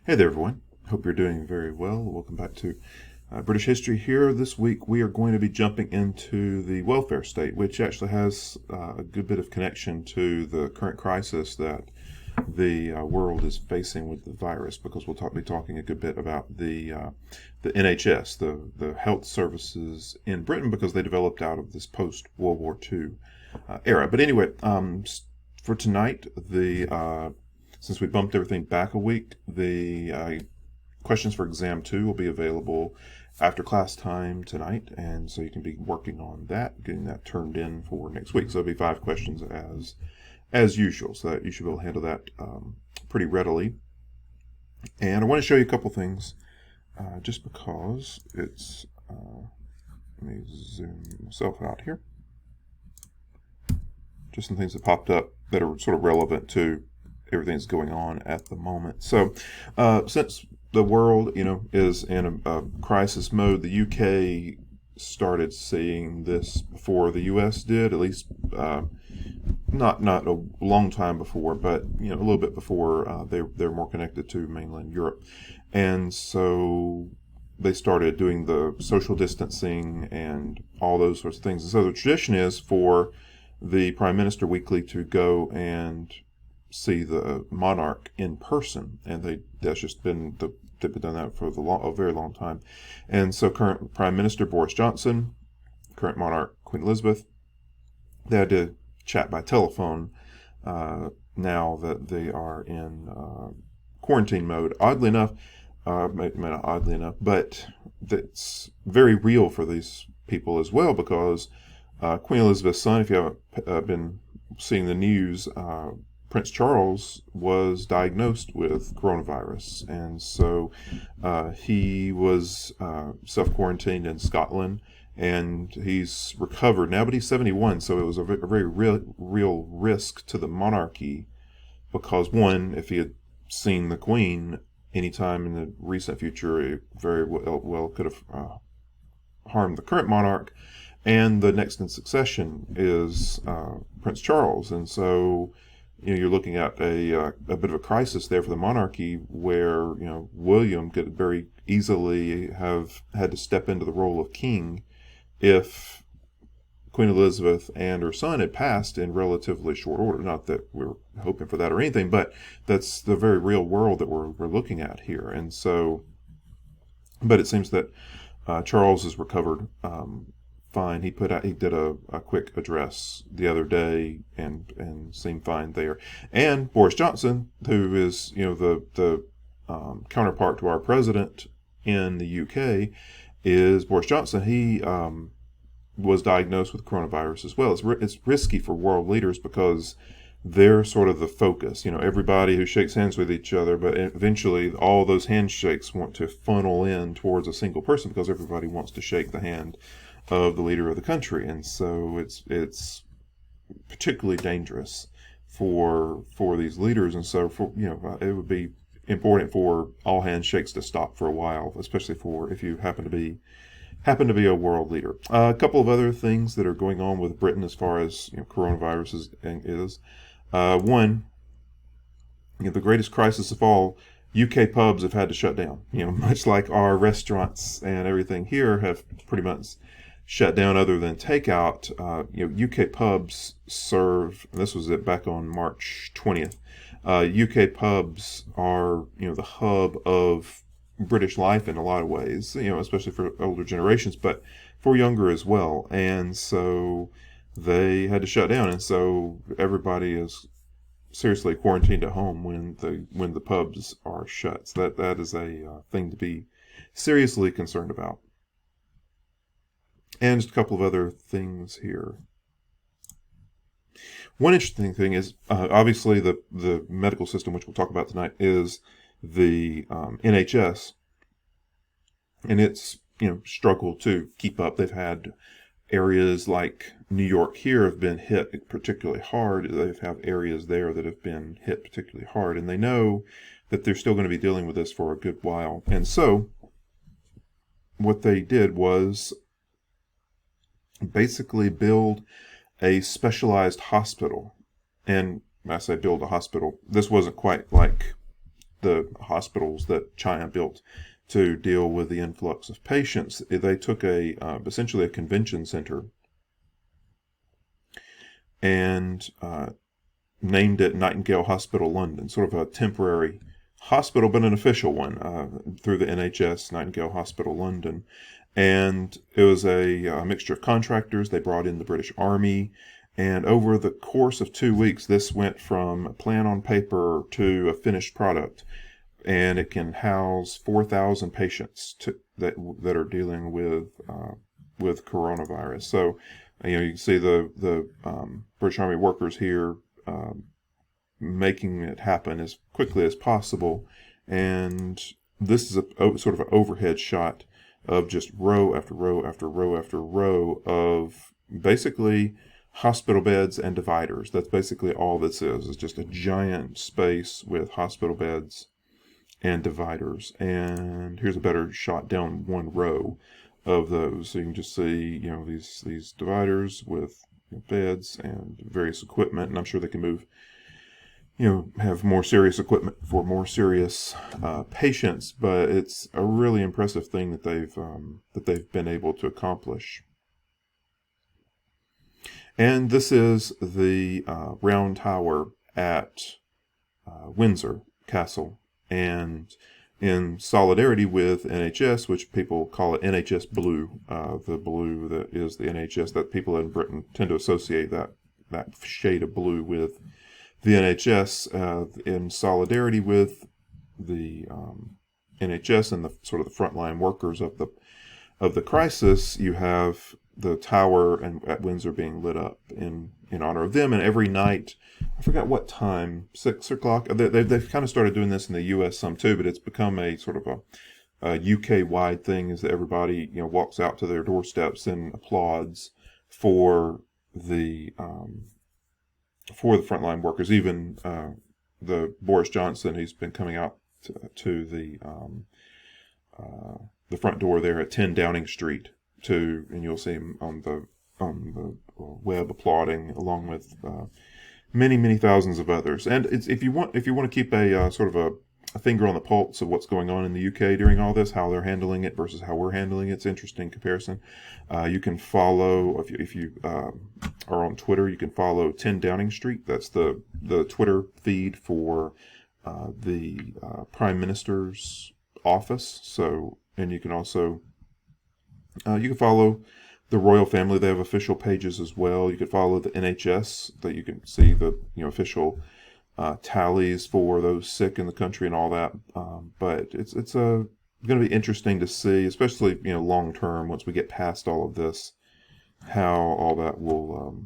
Hey there, everyone. Hope you're doing very well. Welcome back to British History here. This week we are going to be jumping into the welfare state, which actually has a good bit of connection to the current crisis that the world is facing with the virus, because we'll be talking a good bit about the NHS, the health services in Britain, because they developed out of this post-World War II era. But anyway, for tonight, since we bumped everything back a week, the questions for exam 2 will be available after class time tonight, and so you can be working on that, getting that turned in for next week. So there'll be 5 questions as usual, so that you should be able to handle that pretty readily. And I want to show you a couple things, just because it's. Let me zoom myself out here. Just some things that popped up that are sort of relevant to everything that's going on at the moment. So, since the world, is in a crisis mode, the UK started seeing this before the US did, at least not a long time before, but a little bit before they're more connected to mainland Europe, and so they started doing the social distancing and all those sorts of things. And so the tradition is for the Prime Minister weekly to go and see the monarch in person, and that's just been they've been doing that for a very long time. And so current Prime Minister Boris Johnson, current monarch Queen Elizabeth, they had to chat by telephone now that they are in quarantine mode. Oddly enough, maybe not oddly enough, but that's very real for these people as well, because Queen Elizabeth's son, if you haven't been seeing the news, Prince Charles was diagnosed with coronavirus, and so he was self-quarantined in Scotland, and he's recovered now, but he's 71, so it was a very real risk to the monarchy, because one, if he had seen the Queen anytime in the recent future, it very well could have harmed the current monarch, and the next in succession is Prince Charles, and so you're looking at a bit of a crisis there for the monarchy, where William could very easily have had to step into the role of king if Queen Elizabeth and her son had passed in relatively short order. Not that we're hoping for that or anything, but that's the very real world that we're looking at here. And so, but it seems that Charles has recovered fine. He did a quick address the other day and seemed fine there. And Boris Johnson, who is the counterpart to our president in the UK, is Boris Johnson. He was diagnosed with coronavirus as well. It's risky for world leaders, because they're sort of the focus. Everybody who shakes hands with each other, but eventually all those handshakes want to funnel in towards a single person, because everybody wants to shake the hand of the leader of the country, and so it's particularly dangerous for these leaders, and so it would be important for all handshakes to stop for a while, especially if you happen to be a world leader. A couple of other things that are going on with Britain as far as coronavirus is one, the greatest crisis of all. UK pubs have had to shut down, much like our restaurants and everything here have pretty much shut down other than takeout. UK pubs serve, and this was it back on March 20th, UK pubs are, the hub of British life in a lot of ways, especially for older generations, but for younger as well. And so they had to shut down, and so everybody is seriously quarantined at home when the pubs are shut. So that is a thing to be seriously concerned about. And just a couple of other things here. One interesting thing is, obviously, the medical system, which we'll talk about tonight, is the NHS, and it's struggled to keep up. They've had areas like New York here have been hit particularly hard. They have areas there that have been hit particularly hard, and they know that they're still going to be dealing with this for a good while. And so what they did was basically build a specialized hospital. And I say build a hospital, this wasn't quite like the hospitals that China built to deal with the influx of patients. They took essentially a convention center and named it Nightingale Hospital London, sort of a temporary hospital, but an official one through the NHS, Nightingale Hospital London. And it was a mixture of contractors. They brought in the British Army. And over the course of 2 weeks, this went from a plan on paper to a finished product. And it can house 4,000 patients that are dealing with coronavirus. So, you can see the British Army workers here making it happen as quickly as possible. And this is a sort of an overhead shot of just row after row after row after row of basically hospital beds and dividers. That's basically all this is. It's just a giant space with hospital beds and dividers. And here's a better shot down one row of those. So you can just see, these dividers with beds and various equipment. And I'm sure they can move, have more serious equipment for more serious patients. But it's a really impressive thing that they've been able to accomplish. And this is the round tower at Windsor Castle. And in solidarity with NHS, which people call it NHS blue, the blue that is the NHS, that people in Britain tend to associate that shade of blue with the NHS, in solidarity with the NHS and the sort of the frontline workers of the crisis, you have the tower at Windsor being lit up in honor of them. And every night, I forgot what time, 6 o'clock. They've kind of started doing this in the U.S. some too, but it's become a sort of a UK-wide thing. Is that everybody walks out to their doorsteps and applauds for the frontline workers. Even the Boris Johnson, he's been coming out to the front door there at 10 Downing Street and you'll see him on the web applauding, along with many thousands of others. And if you want to keep a sort of a finger on the pulse of what's going on in the UK during all this, how they're handling it versus how we're handling it, it's an interesting comparison. You can follow, if you are on Twitter, you can follow 10 Downing Street. That's the Twitter feed for the Prime Minister's office. So, and you can also you can follow the royal family. They have official pages as well. You can follow the NHS, that you can see the official tallies for those sick in the country and all that. But it's going to be interesting to see, especially long term, once we get past all of this, how all that will